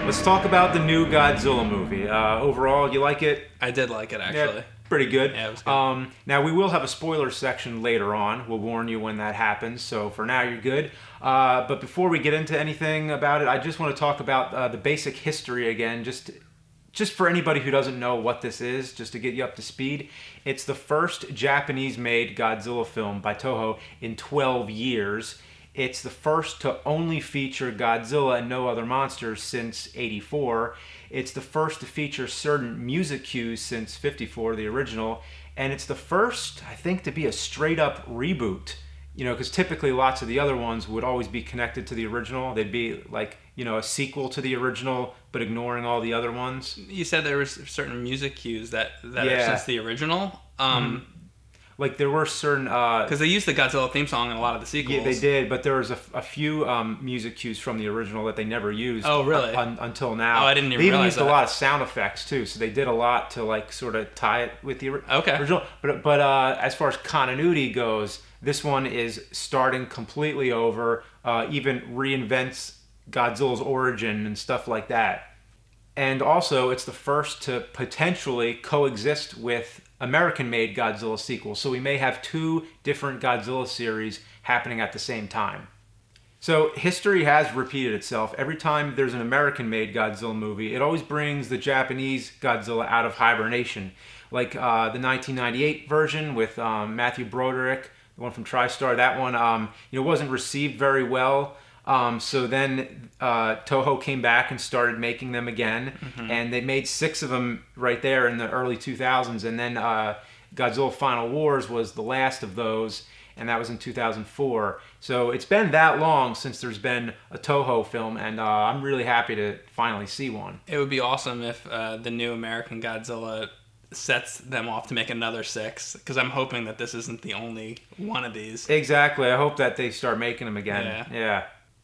Let's talk about the new Godzilla movie. Overall, you like it? I did like it, actually. Yeah, pretty good. Yeah, it was good. Now, we will have a spoiler section later on. We'll warn you when that happens. So for now, you're good. But before we get into anything about it, I just want to talk about the basic history again, just for anybody who doesn't know what this is, just to get you up to speed. It's the first Japanese-made Godzilla film by Toho in 12 years. It's the first to only feature Godzilla and no other monsters since '84. It's the first to feature certain music cues since '54, the original. And it's the first, I think, to be a straight-up reboot. You know, because typically lots of the other ones would always be connected to the original. They'd be like, you know, a sequel to the original, but ignoring all the other ones. You said there was certain music cues that Yeah. are since the original. Like there were certain Because they used the Godzilla theme song in a lot of the sequels. yeah, they did, but there was a few music cues from the original that they never used. Oh, really? Until now. Oh, I didn't even They even realize used that. a lot of sound effects too, so they did a lot to like sort of tie it with the Okay. original. But as far as continuity goes, this one is starting completely over. Even reinvents Godzilla's origin and stuff like that. And also, it's the first to potentially coexist with American-made Godzilla sequels. So we may have two different Godzilla series happening at the same time. So history has repeated itself. Every time there's an American-made Godzilla movie, it always brings the Japanese Godzilla out of hibernation. Like the 1998 version with Matthew Broderick, the one from TriStar. That one wasn't received very well. So then Toho came back and started making them again, and they made 6 of them right there in the early 2000s, and then Godzilla Final Wars was the last of those, and that was in 2004. So it's been that long since there's been a Toho film, and I'm really happy to finally see one. It would be awesome if the new American Godzilla sets them off to make another 6, because I'm hoping that this isn't the only one of these. Exactly. I hope that they start making them again.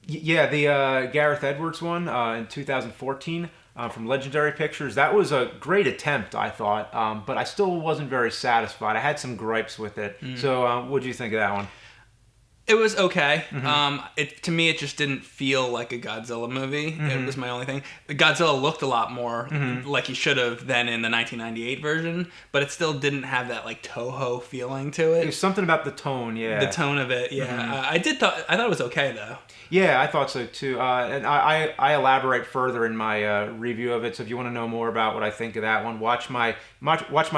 Yeah, the Gareth Edwards one in 2014 from Legendary Pictures, that was a great attempt, I thought, but I still wasn't very satisfied. I had some gripes with it. So what did you think of that one? It was okay. To me, it just didn't feel like a Godzilla movie. It was my only thing. Godzilla looked a lot more like he should have than in the 1998 version, but it still didn't have that like Toho feeling to it. There's something about the tone, yeah. The tone of it, yeah. I thought it was okay though. Yeah, I thought so too. And I elaborate further in my review of it. So if you want to know more about what I think of that one, watch my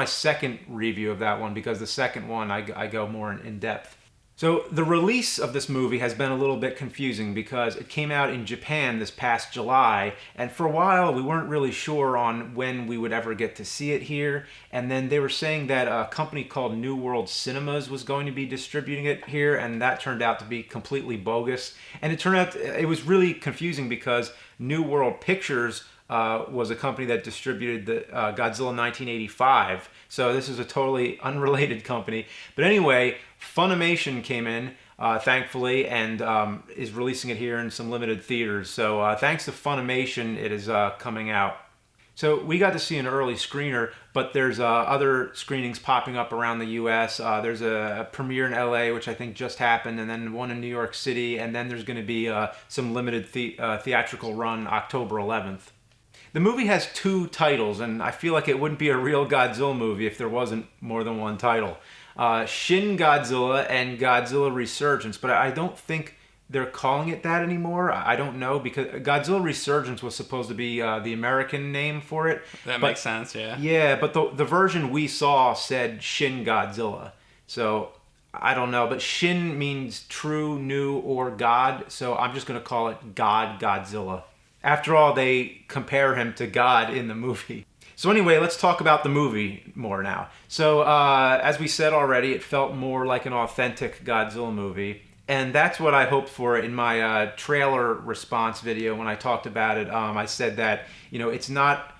second review of that one, because the second one I go more in depth. So the release of this movie has been a little bit confusing because it came out in Japan this past July, and for a while we weren't really sure on when we would ever get to see it here. And then they were saying that a company called New World Cinemas was going to be distributing it here, and that turned out to be completely bogus. And it turned out it was really confusing because New World Pictures was a company that distributed the Godzilla 1985. So this is a totally unrelated company. But anyway, Funimation came in, thankfully, and is releasing it here in some limited theaters. So thanks to Funimation, it is coming out. So we got to see an early screener, but there's other screenings popping up around the U.S. There's a premiere in L.A., which I think just happened, and then one in New York City, and then there's going to be some limited theatrical run October 11th. The movie has 2 titles, and I feel like it wouldn't be a real Godzilla movie if there wasn't more than one title. Shin Godzilla and Godzilla Resurgence, but I don't think they're calling it that anymore. I don't know, because Godzilla Resurgence was supposed to be the American name for it. That makes sense, yeah. Yeah, but the version we saw said Shin Godzilla. So I don't know, but Shin means true, new, or God, so I'm just going to call it God Godzilla. After all, they compare him to God in the movie. So anyway, let's talk about the movie more now. So as we said already, it felt more like an authentic Godzilla movie. And that's what I hoped for in my trailer response video when I talked about it. I said that, it's not,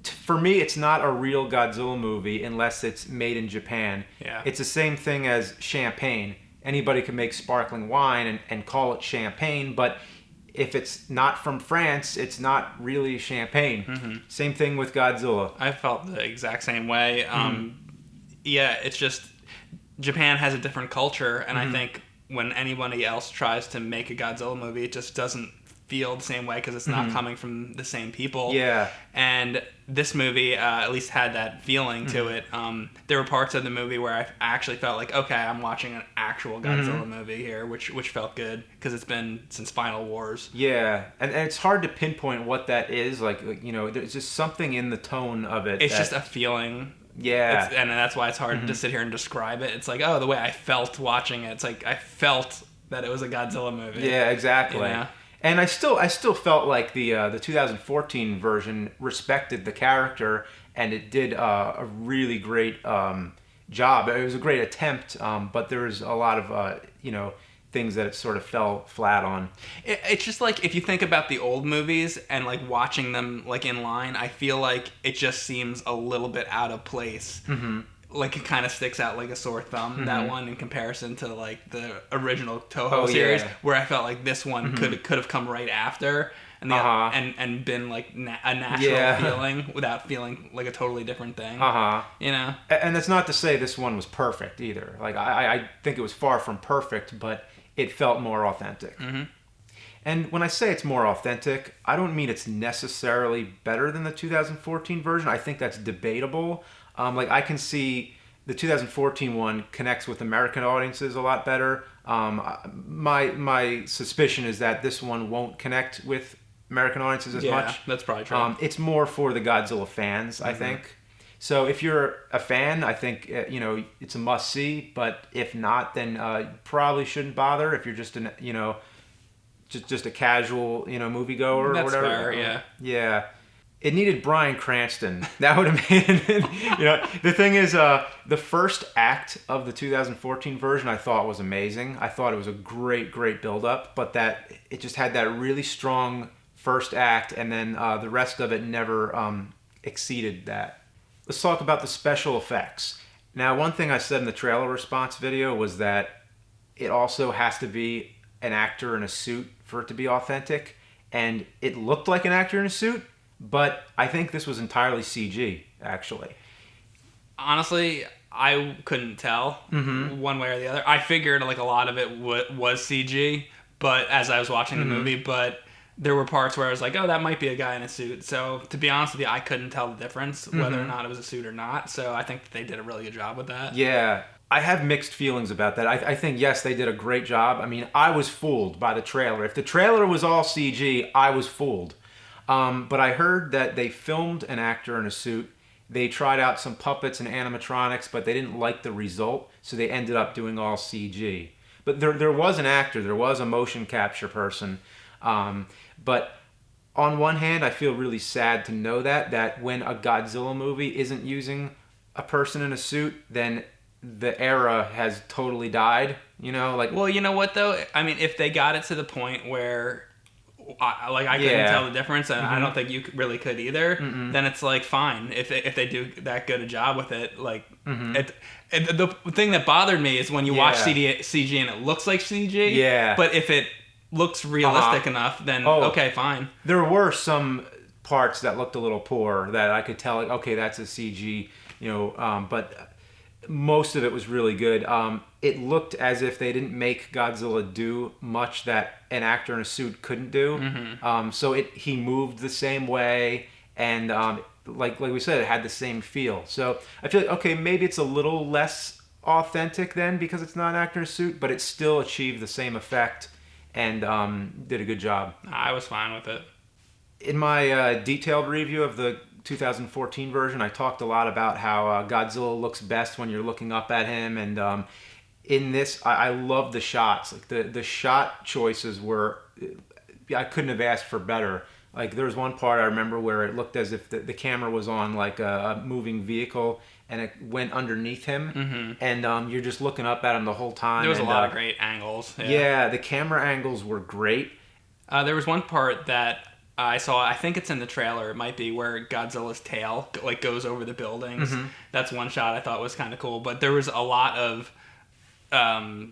for me, it's not a real Godzilla movie unless it's made in Japan. Yeah. It's the same thing as champagne. Anybody can make sparkling wine and call it champagne, but if it's not from France, it's not really champagne. Same thing with Godzilla. I felt the exact same way. Yeah, it's just Japan has a different culture, and I think when anybody else tries to make a Godzilla movie, it just doesn't feel the same way because it's not coming from the same people. Yeah. And this movie at least had that feeling to it. There were parts of the movie where I actually felt like, okay, I'm watching an actual Godzilla movie here, which felt good because it's been since Final Wars. Yeah, and it's hard to pinpoint what that is. Like, you know, there's just something in the tone of it. It's just a feeling. Yeah. And that's why it's hard to sit here and describe it. It's like, oh, the way I felt watching it. It's like I felt that it was a Godzilla movie. Yeah, exactly. You know? And I still felt like the 2014 version respected the character, and it did a really great job. It was a great attempt, but there was a lot of things that it sort of fell flat on. It's just like if you think about the old movies and like watching them like in line, I feel like it just seems a little bit out of place. Like it kind of sticks out like a sore thumb, that one, in comparison to like the original Toho series, where I felt like this one could have come right after and and been like a natural feeling without feeling like a totally different thing. You know, and that's not to say this one was perfect either. Like I think it was far from perfect, but it felt more authentic. And when I say it's more authentic, I don't mean it's necessarily better than the 2014 version. I think that's debatable. Like I can see the 2014 one connects with American audiences a lot better. My suspicion is that this one won't connect with American audiences as much. Yeah, that's probably true. It's more for the Godzilla fans, I think. So if you're a fan, I think it's a must see. But if not, then you probably shouldn't bother. If you're just just a casual moviegoer or whatever. Fair, yeah. Yeah. It needed Bryan Cranston. That would have made it. The thing is, the first act of the 2014 version I thought was amazing. I thought it was a great build-up, but that it just had that really strong first act, and then the rest of it never exceeded that. Let's talk about the special effects. Now, one thing I said in the trailer response video was that it also has to be an actor in a suit for it to be authentic, and it looked like an actor in a suit. But I think this was entirely CG, actually. Honestly, I couldn't tell one way or the other. I figured like a lot of it was CG, but as I was watching the movie, but there were parts where I was like, oh, that might be a guy in a suit. So to be honest with you, I couldn't tell the difference whether or not it was a suit or not. So I think that they did a really good job with that. Yeah. I have mixed feelings about that. I think, yes, they did a great job. I mean, I was fooled by the trailer. If the trailer was all CG, I was fooled. But I heard that they filmed an actor in a suit. They tried out some puppets and animatronics, but they didn't like the result, so they ended up doing all CG. But there was an actor, there was a motion capture person. But on one hand, I feel really sad to know that when a Godzilla movie isn't using a person in a suit, then the era has totally died. Well, you know what though? I mean, if they got it to the point where I couldn't tell the difference, and I don't think you really could either. Then it's like fine if they do that good a job with it. Like the thing that bothered me is when you watch CG and it looks like CG. Yeah. But if it looks realistic enough, then okay, fine. There were some parts that looked a little poor that I could tell. Like, okay, that's a CG. But most of it was really good. It looked as if they didn't make Godzilla do much that an actor in a suit couldn't do. So he moved the same way, and like we said, it had the same feel. So I feel like, okay, maybe it's a little less authentic then because it's not an actor in a suit, but it still achieved the same effect and did a good job. I was fine with it. In my detailed review of the 2014 version, I talked a lot about how Godzilla looks best when you're looking up at him, and in this, I love the shots. Like the shot choices were, I couldn't have asked for better. Like there was one part I remember where it looked as if the camera was on like a moving vehicle, and it went underneath him, and you're just looking up at him the whole time. There was a lot of great angles. Yeah, the camera angles were great. There was one part that I saw, I think it's in the trailer, it might be, where Godzilla's tail like goes over the buildings. That's one shot I thought was kind of cool. But there was a lot of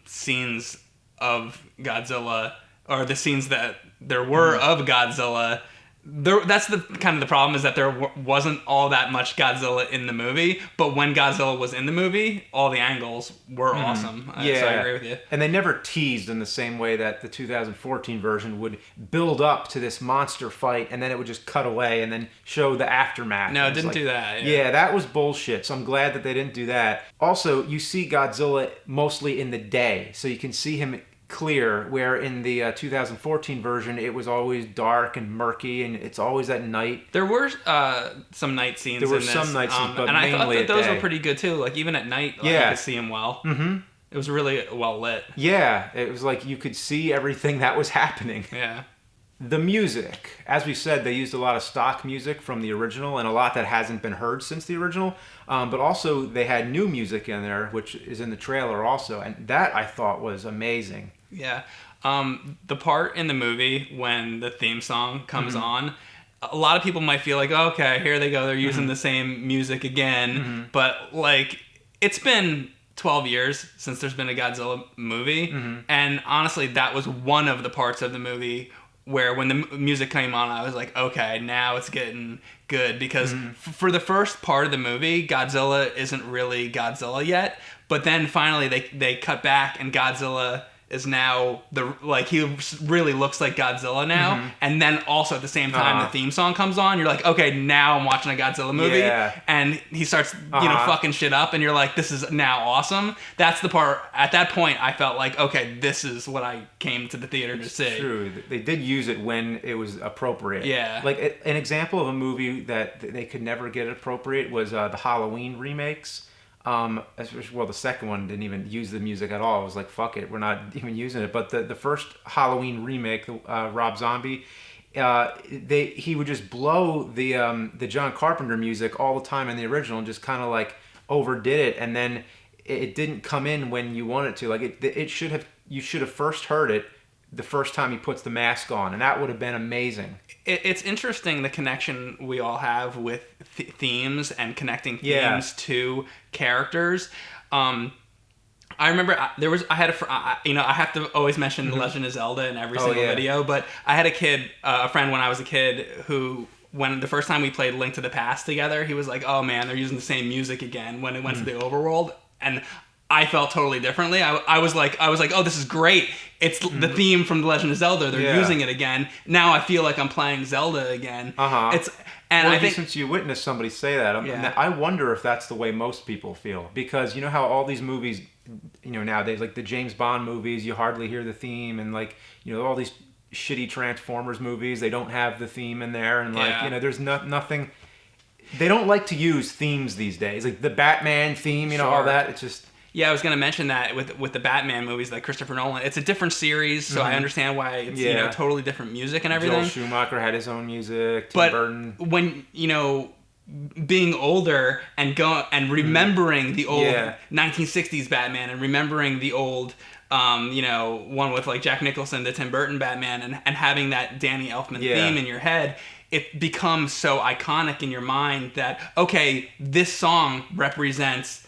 scenes of Godzilla, or the scenes that there were of Godzilla that's the kind of the problem, is that there wasn't all that much Godzilla in the movie, but when Godzilla was in the movie, all the angles were awesome. Yeah. So I agree with you. And they never teased in the same way that the 2014 version would build up to this monster fight, and then it would just cut away and then show the aftermath. No, it didn't do that. Yeah, that was bullshit. So I'm glad that they didn't do that. Also, you see Godzilla mostly in the day, so you can see him clear, where in the 2014 version it was always dark and murky, and it's always at night. There were some night scenes. There were in this, some night scenes, but and I thought mainly that those day. were pretty good too. Like even at night, like, you could see him well. Mm-hmm. It was really well lit. Yeah, it was like you could see everything that was happening. Yeah. The music, as we said, they used a lot of stock music from the original and a lot that hasn't been heard since the original. But also they had new music in there, which is in the trailer also, and that I thought was amazing. Yeah. The part in the movie when the theme song comes on, a lot of people might feel like, oh, okay, here they go, they're using the same music again. But like, it's been 12 years since there's been a Godzilla movie, and honestly, that was one of the parts of the movie where when the music came on, I was like, okay, now it's getting good, because for the first part of the movie, Godzilla isn't really Godzilla yet, but then finally they cut back and Godzilla is now he really looks like Godzilla now, and then also at the same time the theme song comes on, you're like, okay, now I'm watching a Godzilla movie, and he starts fucking shit up, and you're like, this is now awesome. That's the part, at that point I felt like, okay, this is what I came to the theater to see. True, they did use it when it was appropriate. Yeah. Like an example of a movie that they could never get appropriate was the Halloween remakes. Well, the second one didn't even use the music at all. It was like, fuck it, we're not even using it. But the first Halloween remake, Rob Zombie, he would just blow the John Carpenter music all the time in the original and just kind of like overdid it, and then it didn't come in when you want it to. Like you should have first heard it the first time he puts the mask on, and that would have been amazing. It's interesting, the connection we all have with themes and connecting themes to characters. I remember I have to always mention The Legend of Zelda in every single video, but I had a friend when I was a kid who, when the first time we played Link to the Past together, he was like, oh man, they're using the same music again when it went to the overworld, and I felt totally differently. I was like, oh, this is great. It's the theme from The Legend of Zelda. They're using it again. Now I feel like I'm playing Zelda again. I think, since you witnessed somebody say that, I wonder if that's the way most people feel, because you know how all these movies, nowadays, like the James Bond movies, you hardly hear the theme, and like all these shitty Transformers movies, they don't have the theme in there, and there's nothing. They don't like to use themes these days, like the Batman theme, all that. It's just. Yeah, I was going to mention that with the Batman movies, like Christopher Nolan, it's a different series, so I understand why it's totally different music and everything. Joel Schumacher had his own music. Tim Burton. When being older and remembering the old 1960s Batman, and remembering the old one with like Jack Nicholson, the Tim Burton Batman, and having that Danny Elfman theme in your head, it becomes so iconic in your mind that, okay, this song represents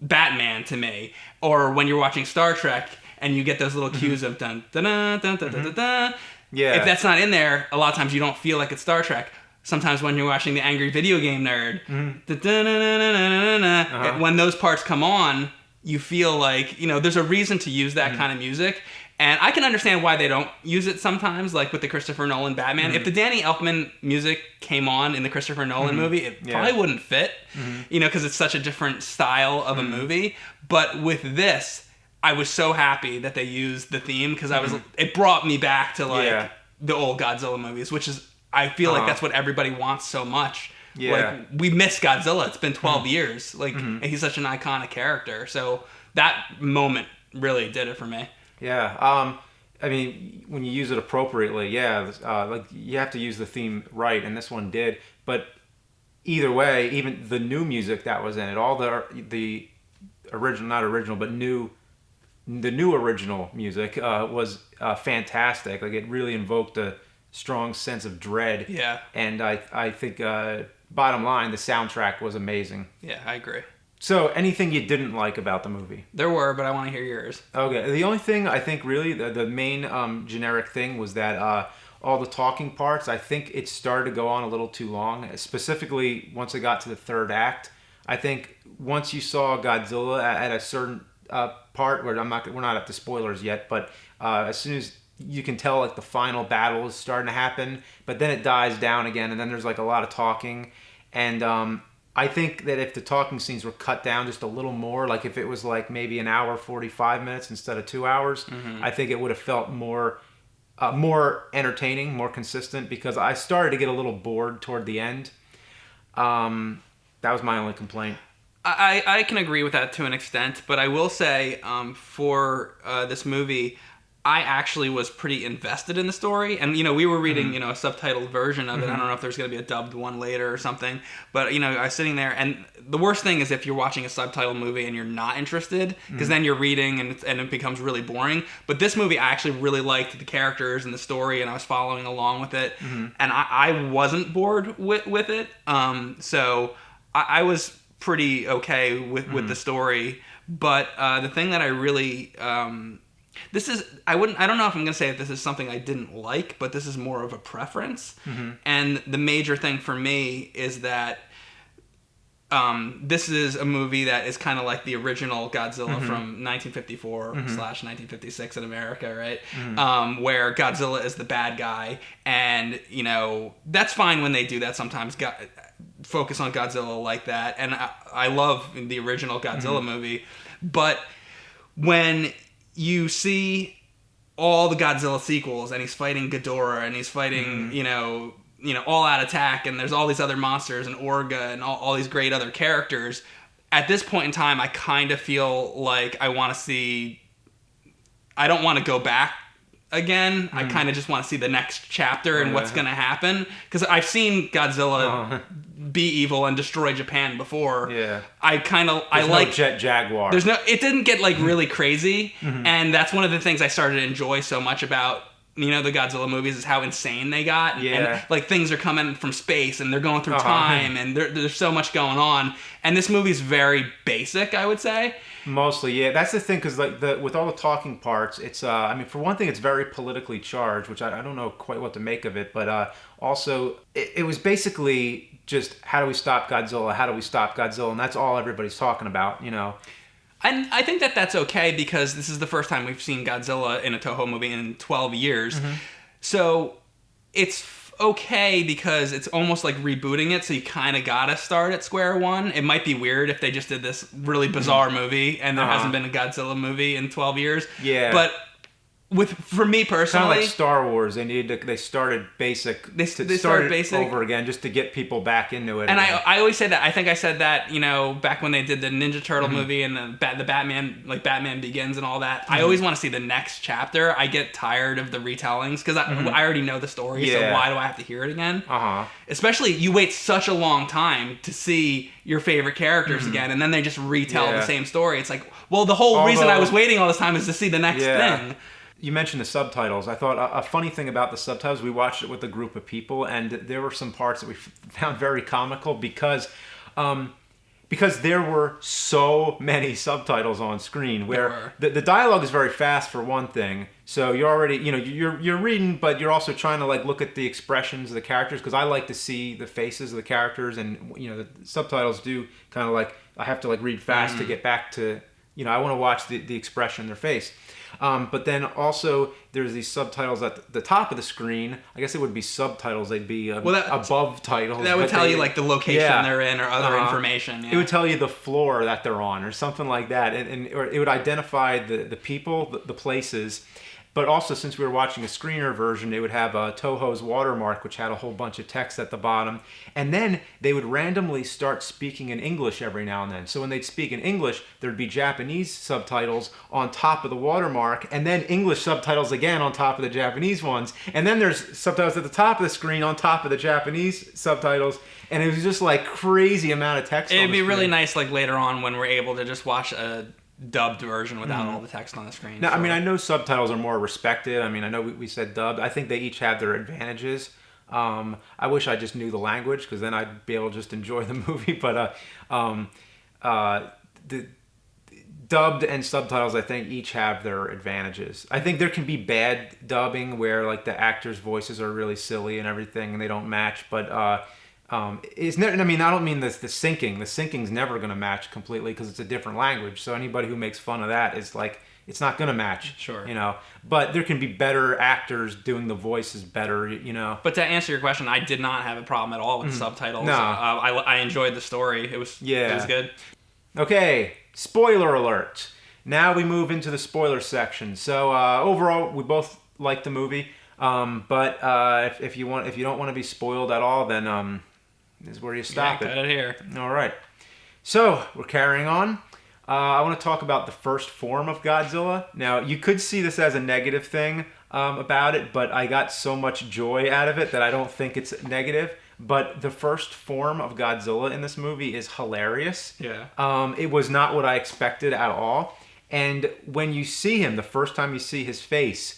Batman to me. Or when you're watching Star Trek and you get those little cues of dun dun dun dun dun dun dun. Yeah. If that's not in there, a lot of times you don't feel like it's Star Trek. Sometimes when you're watching The Angry Video Game Nerd, when those parts come on, you feel like, there's a reason to use that kind of music. And I can understand why they don't use it sometimes, like with the Christopher Nolan Batman. If the Danny Elfman music came on in the Christopher Nolan movie, it probably wouldn't fit, because it's such a different style of a movie. But with this, I was so happy that they used the theme, because it brought me back to the old Godzilla movies, which is, I feel like that's what everybody wants so much. Yeah. Like, we miss Godzilla. It's been 12 years. Like, and he's such an iconic character. So that moment really did it for me. Yeah, I mean, when you use it appropriately, like you have to use the theme right, and this one did. But either way, even the new music that was in it, all the original, not original, but the new original music was fantastic. Like, it really invoked a strong sense of dread. Yeah. And I think, bottom line, the soundtrack was amazing. Yeah, I agree. So, anything you didn't like about the movie? There were, but I want to hear yours. Okay. The only thing I think really, the main generic thing was that all the talking parts, I think it started to go on a little too long. Specifically, once it got to the third act, I think once you saw Godzilla at a certain part where we're not at the spoilers yet, but as soon as you can tell, like the final battle is starting to happen, but then it dies down again, and then there's like a lot of talking, and I think that if the talking scenes were cut down just a little more, like if it was like maybe an hour 45 minutes instead of 2 hours, I think it would have felt more entertaining, more consistent, because I started to get a little bored toward the end. That was my only complaint. I can agree with that to an extent, but I will say for this movie, I actually was pretty invested in the story, and we were reading a subtitled version of it. I don't know if there's going to be a dubbed one later or something, but I was sitting there, and the worst thing is if you're watching a subtitled movie and you're not interested, because then you're reading and it becomes really boring. But this movie, I actually really liked the characters and the story, and I was following along with it, and I wasn't bored with it. So I was pretty okay with the story, but the thing that I really I don't know if I'm going to say that this is something I didn't like, but this is more of a preference. And the major thing for me is that this is a movie that is kind of like the original Godzilla from 1954/1956 in America, right? Where Godzilla is the bad guy, and that's fine when they do that. Sometimes focus on Godzilla like that, and I love the original Godzilla movie, but when you see all the Godzilla sequels, and he's fighting Ghidorah, and he's fighting, All Out Attack, and there's all these other monsters, and Orga, and all these great other characters. At this point in time, I kind of feel like I don't want to go back again. I kind of just want to see the next chapter and what's going to happen. Because I've seen Godzilla be evil and destroy Japan before. Yeah. I like no Jet Jaguar. It didn't get like really crazy, and that's one of the things I started to enjoy so much about the Godzilla movies is how insane they got. And like things are coming from space and they're going through time, and there's so much going on. And this movie's very basic, I would say. Mostly, yeah. That's the thing, because like with all the talking parts, it's for one thing, it's very politically charged, which I don't know quite what to make of it. But also, it was basically just how do we stop Godzilla? How do we stop Godzilla? And that's all everybody's talking about, And I think that that's okay, because this is the first time we've seen Godzilla in a Toho movie in 12 years. So it's okay because it's almost like rebooting it, so you kind of gotta start at square one. It might be weird if they just did this really bizarre movie and there hasn't been a Godzilla movie in 12 years. Yeah. But for me personally, kind of like Star Wars, they started basic. They started basic over again just to get people back into it. And I always say that. I think I said that back when they did the Ninja Turtle movie and the Batman, like Batman Begins and all that. I always want to see the next chapter. I get tired of the retellings because I already know the story. So why do I have to hear it again? Especially you wait such a long time to see your favorite characters again, and then they just retell the same story. It's like, well, the whole reason I was waiting all this time is to see the next thing. You mentioned the subtitles. I thought a funny thing about the subtitles, we watched it with a group of people, and there were some parts that we found very comical because there were so many subtitles on screen where the dialogue is very fast for one thing. So you're already, you're reading, but you're also trying to like look at the expressions of the characters, because I like to see the faces of the characters, and the subtitles do kind of like, I have to like read fast to get back to, I want to watch the expression in their face. But then also there's these subtitles at the top of the screen. I guess it would be subtitles. They'd be above titles. That would tell you like the location they're in or other information. Yeah. It would tell you the floor that they're on or something like that. Or it would identify the people, the places. But also, since we were watching a screener version, they would have Toho's watermark, which had a whole bunch of text at the bottom. And then they would randomly start speaking in English every now and then. So when they'd speak in English, there'd be Japanese subtitles on top of the watermark, and then English subtitles again on top of the Japanese ones. And then there's subtitles at the top of the screen on top of the Japanese subtitles. And it was just like crazy amount of text. It'd be really nice like later on when we're able to just watch a dubbed version without all the text on the screen. Now, I know subtitles are more respected. I know we said dubbed. I think they each have their advantages. I wish I just knew the language, because then I'd be able to just enjoy the movie. But dubbed and subtitles, I think, each have their advantages. I think there can be bad dubbing where like the actors' voices are really silly and everything, and they don't match. But it's never. I mean, I don't mean the syncing. The syncing's never going to match completely because it's a different language. So anybody who makes fun of that is like, it's not going to match. Sure. You know, but there can be better actors doing the voices better. You know. But to answer your question, I did not have a problem at all with the subtitles. No. I enjoyed the story. It was good. Okay, spoiler alert. Now we move into the spoiler section. So overall, we both liked the movie. But if you don't want to be spoiled at all, then this is where you stop cut it here. All right. So we're carrying on. I want to talk about the first form of Godzilla. Now, you could see this as a negative thing about it, but I got so much joy out of it that I don't think it's negative. But the first form of Godzilla in this movie is hilarious. Yeah. It was not what I expected at all. And when you see him, the first time you see his face,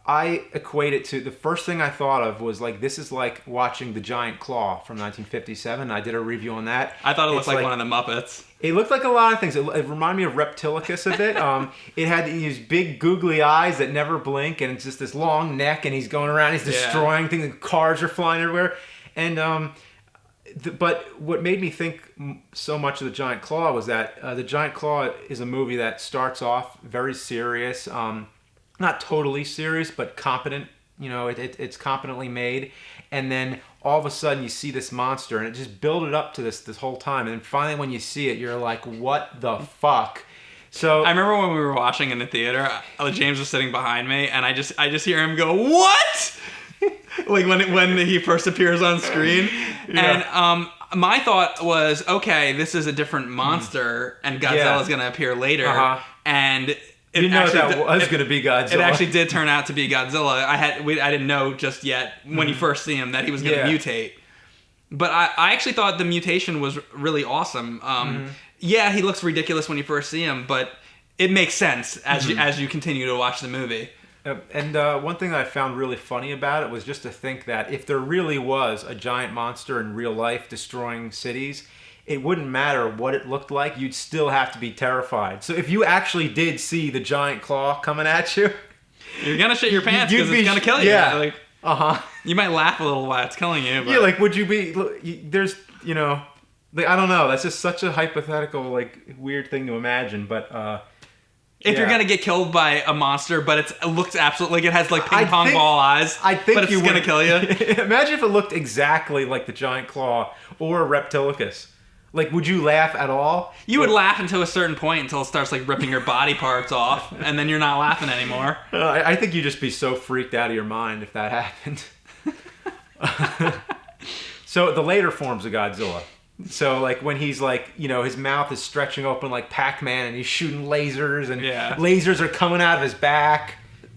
I equate it to, the first thing I thought of was like, this is like watching The Giant Claw from 1957. I did a review on that. I thought it looked like one of the Muppets. It looked like a lot of things. It reminded me of Reptilicus a bit. It had these big googly eyes that never blink, and it's just this long neck, and he's going around, he's destroying things, and cars are flying everywhere. And but what made me think so much of The Giant Claw was that The Giant Claw is a movie that starts off very serious, not totally serious, but competent. You know, it's competently made, and then all of a sudden you see this monster, and it just built it up to this whole time, and then finally when you see it, you're like, what the fuck? So I remember when we were watching in the theater, James was sitting behind me, and I just hear him go, "What?" Like when he first appears on screen, and my thought was, okay, this is a different monster, and Godzilla's gonna appear later, and. You know that was going to be Godzilla. It actually did turn out to be Godzilla. I didn't know just yet when you first see him that he was going to mutate. But I actually thought the mutation was really awesome. Yeah, he looks ridiculous when you first see him, but it makes sense as you continue to watch the movie. And one thing that I found really funny about it was just to think that if there really was a giant monster in real life destroying cities, it wouldn't matter what it looked like, you'd still have to be terrified. So if you actually did see the giant claw coming at you, you're gonna shit your pants because it's gonna kill you. Yeah. Like, you might laugh a little while it's killing you. But. Yeah, like would you be? There's, you know, like, I don't know. That's just such a hypothetical, like weird thing to imagine. But if you're gonna get killed by a monster, but it looks absolutely like it has like ping pong ball eyes, I think but it's gonna kill you. Imagine if it looked exactly like the giant claw or Reptilicus. Like, would you laugh at all? You would laugh until a certain point, until it starts like ripping your body parts off, and then you're not laughing anymore. I think you'd just be so freaked out of your mind if that happened. So the later forms of Godzilla. So like when he's like, you know, his mouth is stretching open like Pac-Man, and he's shooting lasers, and lasers are coming out of his back.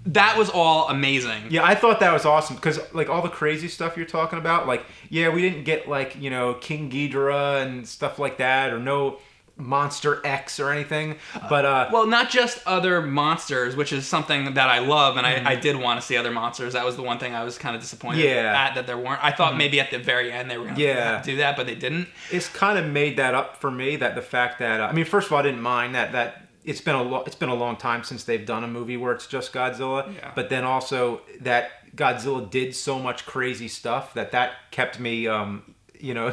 That was all amazing. Yeah, I thought that was awesome because, like, all the crazy stuff you're talking about, like, yeah, we didn't get, like, you know, King Ghidorah and stuff like that, or no Monster X or anything, but... well, not just other monsters, which is something that I love, and I did want to see other monsters. That was the one thing I was kind of disappointed at, that there weren't. I thought maybe at the very end they were going to do that, but they didn't. It's kind of made that up for me, that the fact that... I mean, first of all, I didn't mind that it's been a long time since they've done a movie where it's just Godzilla. Yeah. But then also that Godzilla did so much crazy stuff that kept me,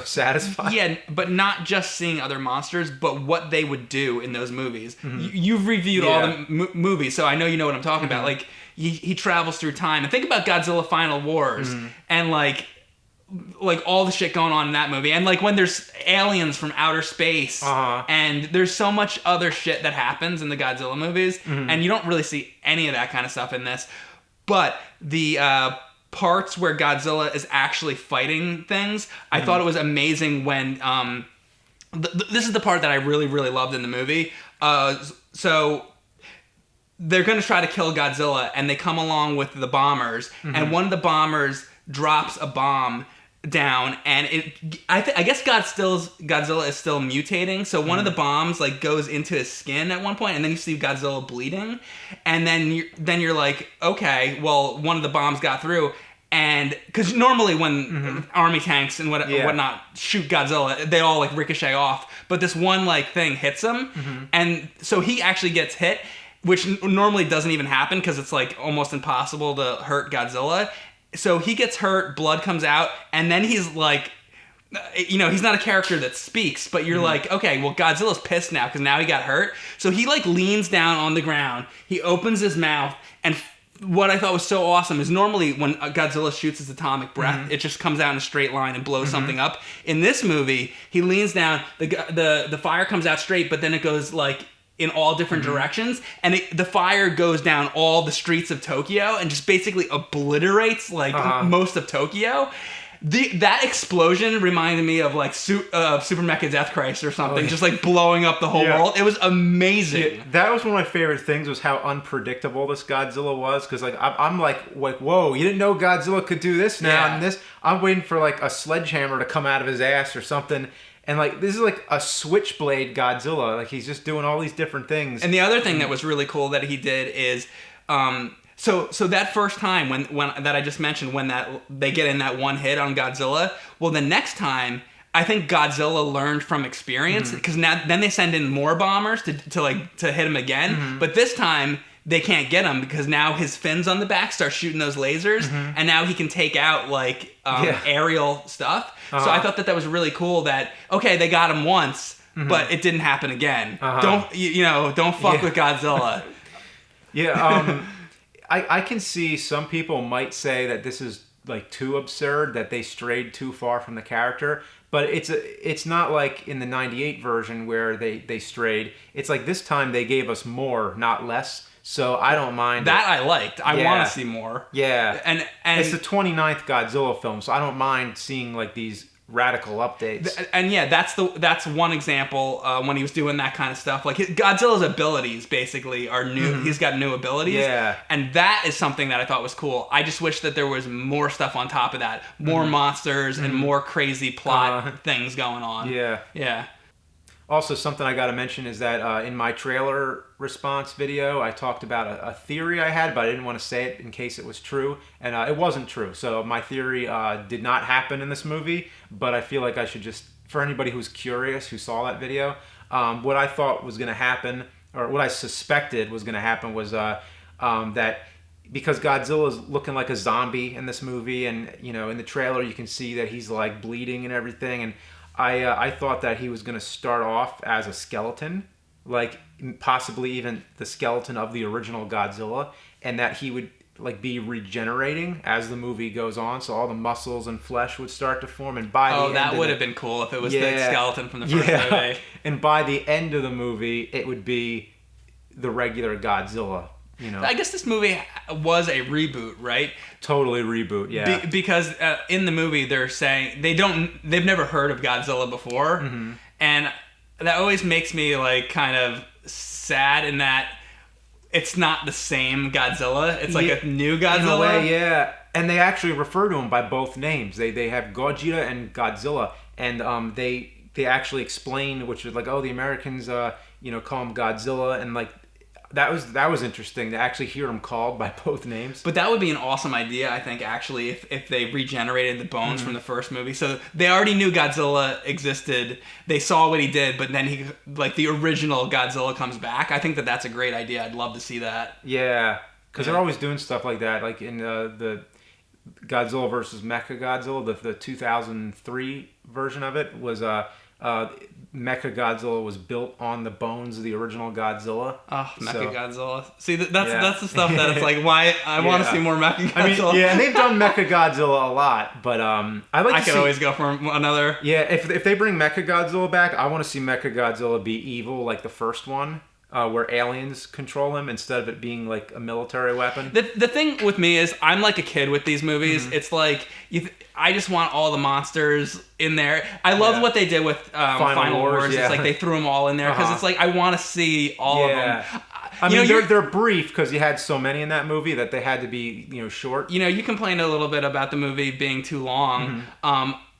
satisfied. Yeah, but not just seeing other monsters, but what they would do in those movies. You've reviewed all the movies, so I know you know what I'm talking about. Like he travels through time, and think about Godzilla Final Wars, and like all the shit going on in that movie, and like when there's aliens from outer space, and there's so much other shit that happens in the Godzilla movies, and you don't really see any of that kind of stuff in this. But the parts where Godzilla is actually fighting things, I thought it was amazing when this is the part that I really, really loved in the movie. So they're going to try to kill Godzilla, and they come along with the bombers, and one of the bombers drops a bomb down, and I guess Godzilla is still mutating, so one of the bombs like goes into his skin at one point, and then you see Godzilla bleeding, and then you're like, okay, well, one of the bombs got through, And because normally when army tanks and whatnot shoot Godzilla, they all like ricochet off. But this one like thing hits him, and so he actually gets hit, which normally doesn't even happen because it's like almost impossible to hurt Godzilla. So he gets hurt, blood comes out, and then he's like, he's not a character that speaks, but you're like, okay, well, Godzilla's pissed now because now he got hurt. So he like leans down on the ground, he opens his mouth, and what I thought was so awesome is normally when Godzilla shoots his atomic breath, it just comes out in a straight line and blows something up. In this movie, he leans down, the fire comes out straight, but then it goes like in all different directions, and the fire goes down all the streets of Tokyo and just basically obliterates like most of Tokyo. That explosion reminded me of like Super Mecha Death Christ or something, just like blowing up the whole world. It was amazing. Yeah, that was one of my favorite things, was how unpredictable this Godzilla was. Because like I'm like, whoa, you didn't know Godzilla could do this now, and this. I'm waiting for like a sledgehammer to come out of his ass or something. And like this is like a switchblade Godzilla. Like he's just doing all these different things. And the other thing that was really cool that he did is. So that first time when that I just mentioned, when they get in that one hit on Godzilla, well, the next time I think Godzilla learned from experience, because then they send in more bombers to hit him again, but this time they can't get him because now his fins on the back start shooting those lasers, and now he can take out like aerial stuff. So I thought that was really cool. That okay, they got him once, but it didn't happen again. Don't fuck with Godzilla. I can see some people might say that this is like too absurd, that they strayed too far from the character, but it's not like in the 98 version where they strayed. It's like this time they gave us more, not less. So I don't mind that. I liked. I want to see more. Yeah, and it's the 29th Godzilla film, so I don't mind seeing like these radical updates. And that's one example when he was doing that kind of stuff. Like Godzilla's abilities basically are new. He's got new abilities. And that is something that I thought was cool. I just wish that there was more stuff on top of that. More monsters and more crazy plot things going on. Yeah. Also, something I got to mention is that in my trailer response video, I talked about a theory I had, but I didn't want to say it in case it was true, and it wasn't true. So my theory did not happen in this movie, but I feel like I should just, for anybody who's curious, who saw that video, what I thought was going to happen, or what I suspected was going to happen was that because Godzilla is looking like a zombie in this movie, and in the trailer you can see that he's like bleeding and everything, and I thought that he was going to start off as a skeleton, like possibly even the skeleton of the original Godzilla, and that he would like be regenerating as the movie goes on, so all the muscles and flesh would start to form, and by the end that would have been cool if it was the skeleton from the first movie. And by the end of the movie, it would be the regular Godzilla. I guess this movie was a reboot, right? Totally reboot, yeah. Because in the movie they're saying they've never heard of Godzilla before, and that always makes me like kind of sad in that it's not the same Godzilla. It's like a new Godzilla. In a way, yeah. And they actually refer to him by both names. They have Gojira and Godzilla, and they actually explain, which is like, the Americans call him Godzilla, and like. That was interesting to actually hear him called by both names. But that would be an awesome idea, I think, actually, if they regenerated the bones from the first movie. So they already knew Godzilla existed. They saw what he did, but then the original Godzilla comes back. I think that's a great idea. I'd love to see that. Yeah, because they're always doing stuff like that. Like in the Godzilla versus Mechagodzilla, the 2003 version of it was... Mechagodzilla was built on the bones of the original Godzilla. Oh, Mechagodzilla. See, that's the stuff that it's like, why I want to see more Mechagodzilla. I mean, and they've done Mechagodzilla a lot, but I could always go for another. Yeah, if they bring Mechagodzilla back, I want to see Mechagodzilla be evil like the first one. Where aliens control him instead of it being like a military weapon. The thing with me is I'm like a kid with these movies. It's like I just want all the monsters in there. I love what they did with Final Wars. It's like they threw them all in there because it's like I want to see all of them. I mean, they're brief because you had so many in that movie that they had to be short. You complained a little bit about the movie being too long.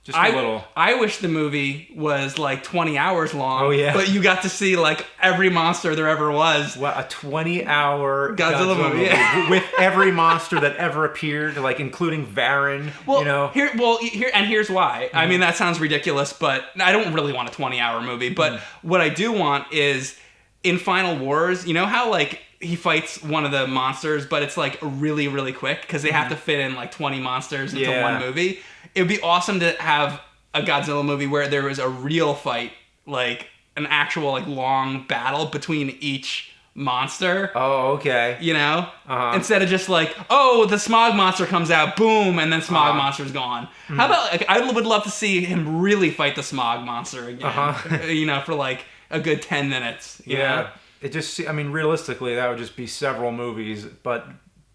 Just a little. I wish the movie was like 20 hours long. Oh, yeah. But you got to see like every monster there ever was. What, a 20-hour Godzilla movie, yeah. with every monster that ever appeared, like including Varan. Well, you know. Here's why. I mean, that sounds ridiculous, but I don't really want a 20-hour movie. But what I do want is in Final Wars. You know how like he fights one of the monsters, but it's like really, really quick because they have to fit in like 20 monsters into one movie. It would be awesome to have a Godzilla movie where there was a real fight, like an actual like long battle between each monster. Oh, okay. You know? Instead of just like, oh, the smog monster comes out, boom, and then smog monster's gone. How about, like, I would love to see him really fight the smog monster again, you know, for like a good 10 minutes. You know? It just, I mean, realistically, that would just be several movies, but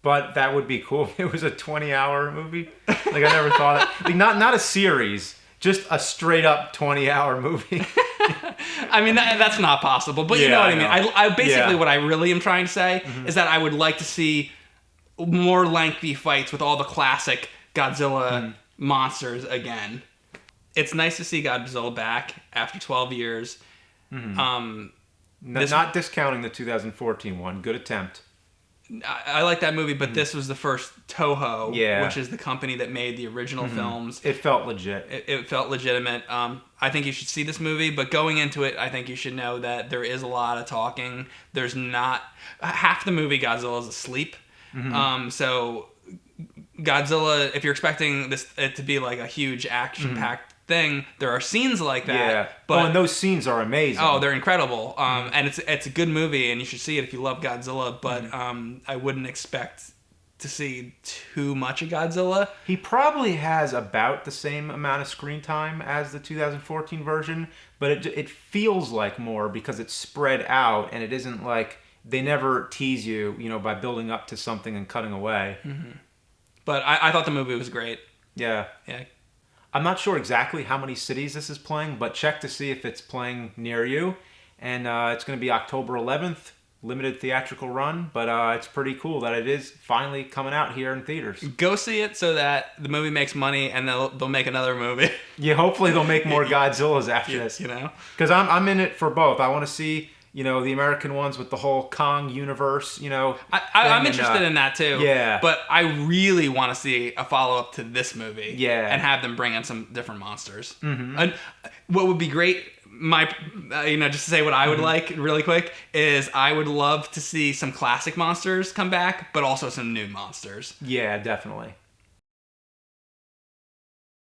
that would be cool if it was a 20-hour movie. Like, I never thought it. Like, not a series, just a straight-up 20-hour movie. I mean, that's not possible, but you know what I mean. I basically, what I really am trying to say is that I would like to see more lengthy fights with all the classic Godzilla monsters again. It's nice to see Godzilla back after 12 years. Not discounting the 2014 one. Good attempt. I like that movie, but this was the first Toho, which is the company that made the original films. It felt legit. It felt legitimate. I think you should see this movie, but going into it, I think you should know that there is a lot of talking. There's not... Half the movie, Godzilla is asleep. So Godzilla, if you're expecting it to be like a huge action-packed thing, there are scenes like that. But and those scenes are amazing. Oh, they're incredible. And it's a good movie, and you should see it if you love Godzilla. But I wouldn't expect to see too much of Godzilla. He probably has about the same amount of screen time as the 2014 version, but it feels like more because it's spread out, and it isn't like they never tease you, you know, by building up to something and cutting away. But I thought the movie was great. Yeah. I'm not sure exactly how many cities this is playing, but check to see if it's playing near you. And it's going to be October 11th, limited theatrical run, but it's pretty cool that it is finally coming out here in theaters. Go see it so that the movie makes money and they'll make another movie. Yeah, hopefully they'll make more Godzillas after this. You know? Because I'm in it for both. I want to see... You know, the American ones with the whole Kong universe, you know. I'm interested in that too. Yeah. But I really want to see a follow-up to this movie. Yeah. And have them bring in some different monsters. And what would be great, just to say what I would like really quick, is I would love to see some classic monsters come back, but also some new monsters. Yeah, definitely.